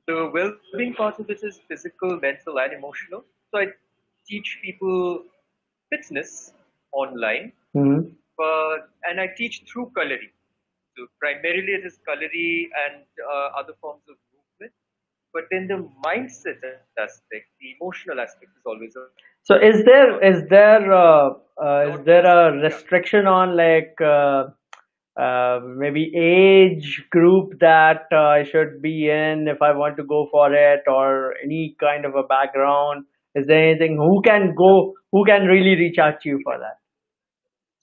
The well-being part of it is physical, mental, and emotional. So I teach people fitness online, Mm-hmm. and I teach through Kalari. So primarily it is Kalari and other forms of movement, but then the mindset aspect, the emotional aspect is always a So is there a restriction on like maybe age group that I should be in if I want to go for it, or any kind of a background? Is there anything who can really reach out to you for that?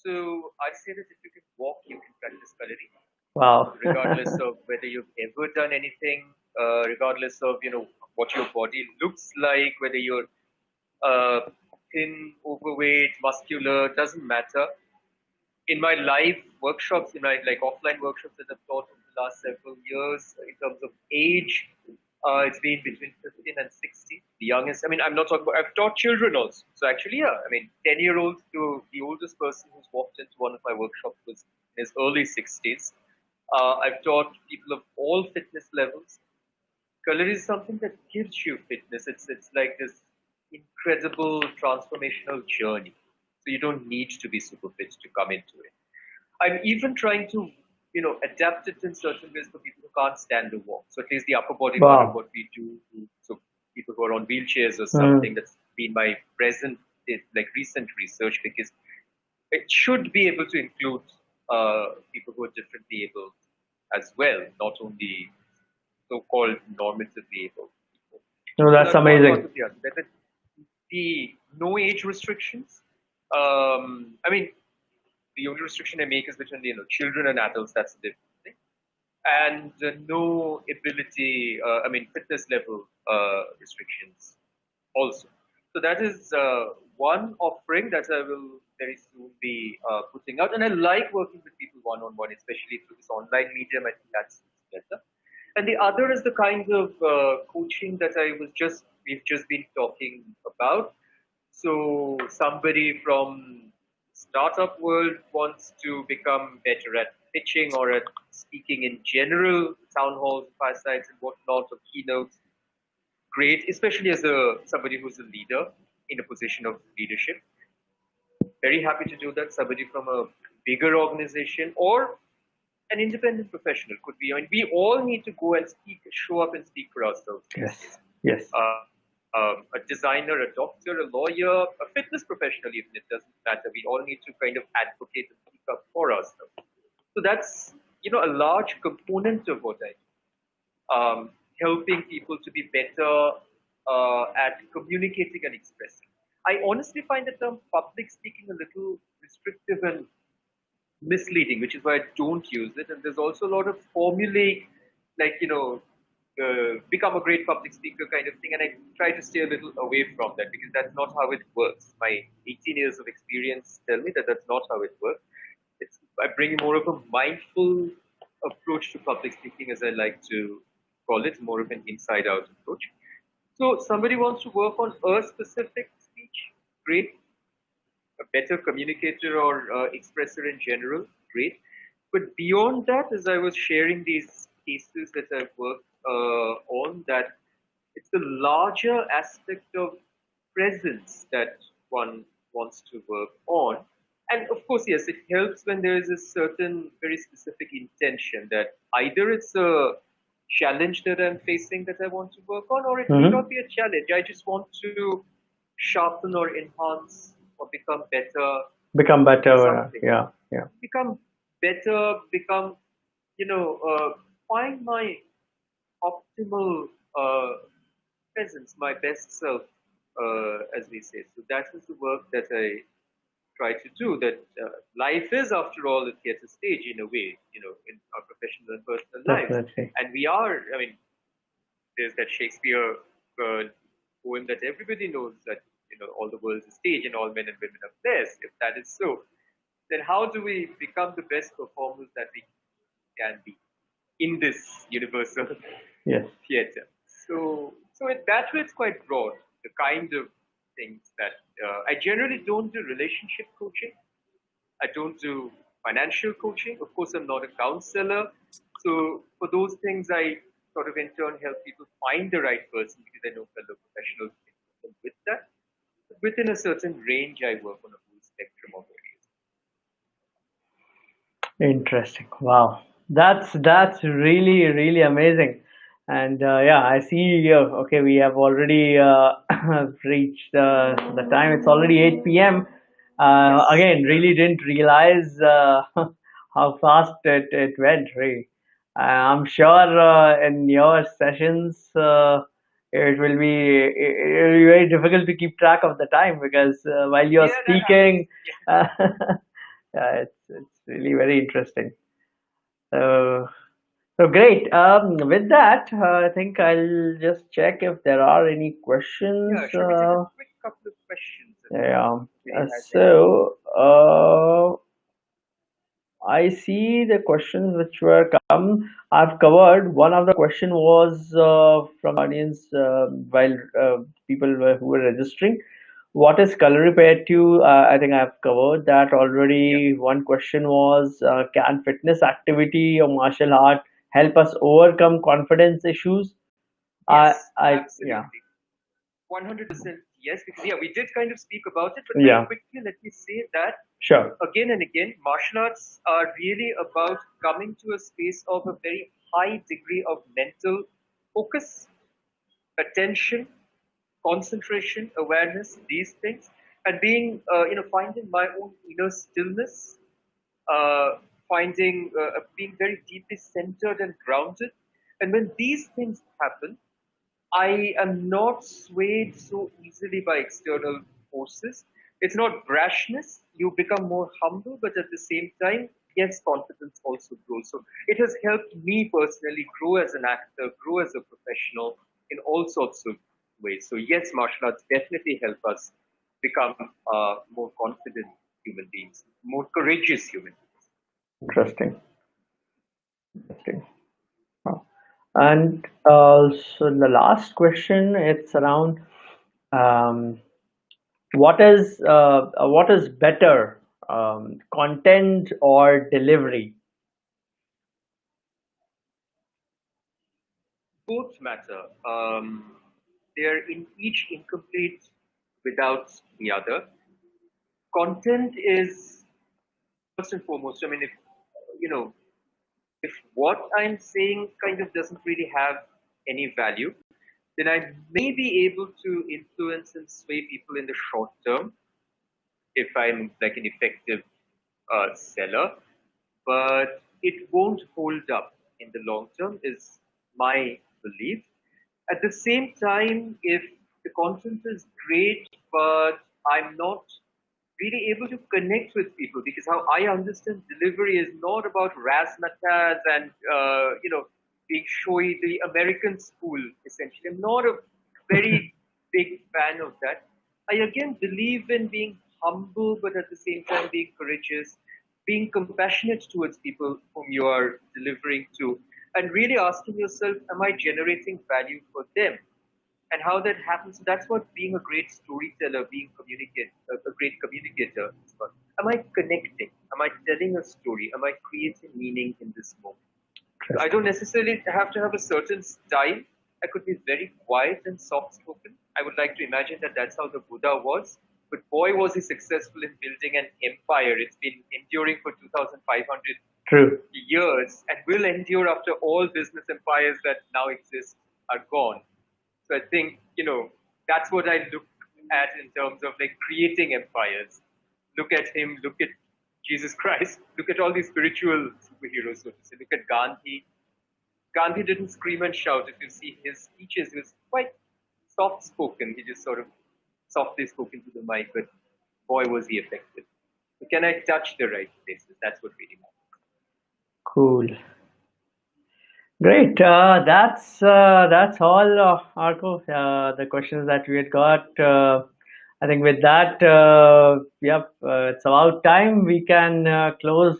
So I say that if you can walk, you can practice Kalari, Wow. regardless of whether you've ever done anything, regardless of what your body looks like, whether you're uh, thin, overweight, muscular, doesn't matter. In my live workshops, in my like offline workshops that I've taught in the last several years, in terms of age, it's been between 15 and 60. The youngest, I mean, I'm not talking about, I've taught children also. So actually, yeah, I mean, 10-year-olds to the oldest person who's walked into one of my workshops was in his early 60s. I've taught people of all fitness levels. Color is something that gives you fitness. It's like this incredible transformational journey. So you don't need to be super fit to come into it. I'm even trying to, adapt it in certain ways for people who can't stand a walk. So at least the upper body part of Wow. what we do. So people who are on wheelchairs or something, that's been my like recent research, because it should be able to include people who are differently able as well, not only so-called normatively able people. No, So that's that's one part amazing. of the argument. The no age restrictions. I mean, the only restriction I make is between children and adults. That's the different thing. And no ability. I mean, fitness level restrictions also. So that is one offering that I will very soon be putting out. And I like working with people one-on-one, especially through this online medium. I think that's better. And the other is the kind of coaching that we've just been talking about. So somebody from startup world wants to become better at pitching or at speaking in general, town halls, firesides, and whatnot, or keynotes. Great, especially as somebody who's a leader in a position of leadership. Very happy to do that. Somebody from a bigger organization or an independent professional could be. I mean, we all need to go and show up and speak for ourselves. Yes. Yes. A designer, a doctor, a lawyer, a fitness professional, even it doesn't matter. We all need to kind of advocate and speak up for ourselves. So that's a large component of what I do. Helping people to be better at communicating and expressing. I honestly find the term public speaking a little restrictive and misleading, which is why I don't use it. And there's also a lot of formulaic, like, become a great public speaker kind of thing. And I try to stay a little away from that because that's not how it works. My 18 years of experience tell me that that's not how it works. I bring more of a mindful approach to public speaking, as I like to call it, more of an inside out approach. So somebody wants to work on a specific speech, great. A better communicator or expresser in general, great. But beyond that, as I was sharing these cases that I've worked on, that it's the larger aspect of presence that one wants to work on. And of course, yes, it helps when there is a certain very specific intention that either it's a challenge that I'm facing that I want to work on, or it may not be a challenge. I just want to sharpen or enhance or become better. Become better. Something. Yeah. Become better, find my optimal presence, my best self, as we say. So that is the work that I try to do. That life is, after all, a theatre stage in a way, in our professional and personal lives. Definitely. And we are, there's that Shakespeare poem that everybody knows that, all the world's a stage and all men and women are players. If that is so, then how do we become the best performers that we can be in this universal Yes. theatre? So in that way, it's quite broad, the kind of things that I generally don't do relationship coaching. I don't do financial coaching. Of course, I'm not a counselor. So for those things, I sort of in turn help people find the right person because I know fellow professionals can help them with that. But within a certain range, I work on a whole spectrum of areas. Interesting. Wow. That's really really amazing. And yeah, I see. Okay, we have already reached the time. It's already 8 p.m. Yes. Again, really didn't realize how fast it went. Really, I'm sure in your sessions it will be very difficult to keep track of the time because while you're Yeah, that speaking, happens. yeah, it's really very interesting. So so great. With that, I think I'll just check if there are any questions. Yeah, should we take a quick couple of questions? Yeah. Anybody has any? So I see the questions which were come. I've covered. One of the question was from the audience while who were registering. What is Kalaripayattu? I think I've covered that Yeah. already. One question was, can fitness activity or martial art help us overcome confidence issues? Yes, I yeah, absolutely. 100% yes, because yeah, we did kind of speak about it, but very yeah, quickly, let me say that sure. again and again, martial arts are really about coming to a space of a very high degree of mental focus, attention, concentration, awareness, these things, and being, finding my own inner stillness, being very deeply centered and grounded. And when these things happen, I am not swayed so easily by external forces. It's not brashness. You become more humble, but at the same time, yes, confidence also grows. So it has helped me personally grow as an actor, grow as a professional in all sorts of ways. So yes, martial arts definitely help us become more confident human beings, more courageous human beings. Interesting. Interesting. Wow. And so the last question, it's around um, what is better, content or delivery? Both matter. They're in each incomplete without the other. Content is first and foremost. I mean, you know, if what I'm saying kind of doesn't really have any value, then I may be able to influence and sway people in the short term if I'm like an effective seller, but it won't hold up in the long term, is my belief. At the same time, if the content is great, but I'm not really able to connect with people, because how I understand delivery is not about razzmatazz and being showy, the American school essentially. I'm not a very big fan of that. I again believe in being humble, but at the same time being courageous, being compassionate towards people whom you are delivering to, and really asking yourself, am I generating value for them? And how that happens. So that's what being a great storyteller, being a great communicator is about. Am I connecting? Am I telling a story? Am I creating meaning in this moment? So I don't necessarily have to have a certain style. I could be very quiet and soft spoken. I would like to imagine that that's how the Buddha was. But boy, was he successful in building an empire. It's been enduring for 2,500 True. years and will endure after all business empires that now exist are gone. So I think, that's what I look at in terms of like creating empires. Look at him, look at Jesus Christ, look at all these spiritual superheroes, so to say. Look at Gandhi. Gandhi didn't scream and shout. If you see his speeches, he was quite soft spoken. He just sort of softly spoken to the mic, but boy, was he effective. So can I touch the right places? That's what really matters. Cool. Great. That's all, Arko. The questions that we had got. I think with that, it's about time we can close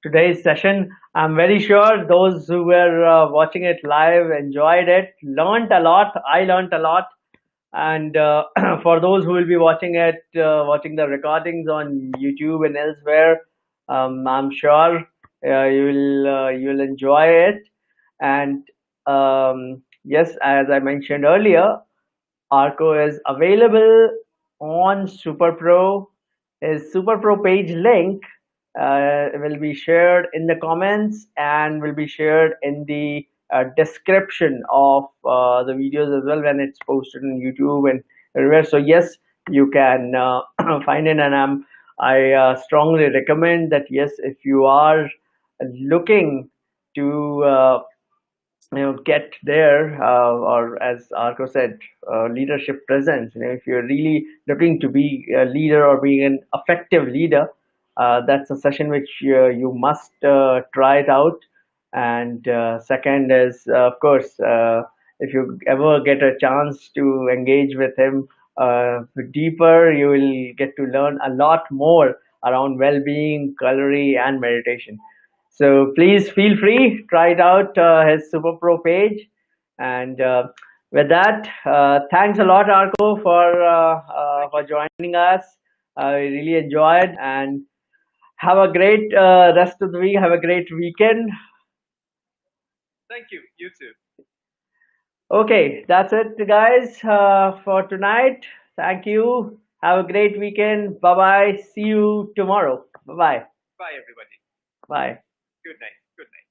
today's session. I'm very sure those who were watching it live enjoyed it, learned a lot. I learned a lot, and for those who will be watching it, watching the recordings on YouTube and elsewhere, I'm sure you'll enjoy it. And yes, as I mentioned earlier, Arco is available on SuperPro. His SuperPro page link will be shared in the comments and will be shared in the description of the videos as well when it's posted on YouTube and everywhere. So yes, you can find it, and I strongly recommend that. Yes, if you are looking to get there, or as Arko said, leadership presence. If you're really looking to be a leader or being an effective leader, that's a session which you must try it out. And second is, of course, if you ever get a chance to engage with him deeper, you will get to learn a lot more around well-being, Kalari, and meditation. So please feel free, try it out, his Super Pro page. And with that, thanks a lot, Arko, for joining us. I really enjoyed, and have a great rest of the week. Have a great weekend. Thank you. You too. Okay, that's it, guys, for tonight. Thank you. Have a great weekend. Bye bye. See you tomorrow. Bye bye. Bye, everybody. Bye. Good night. Good night.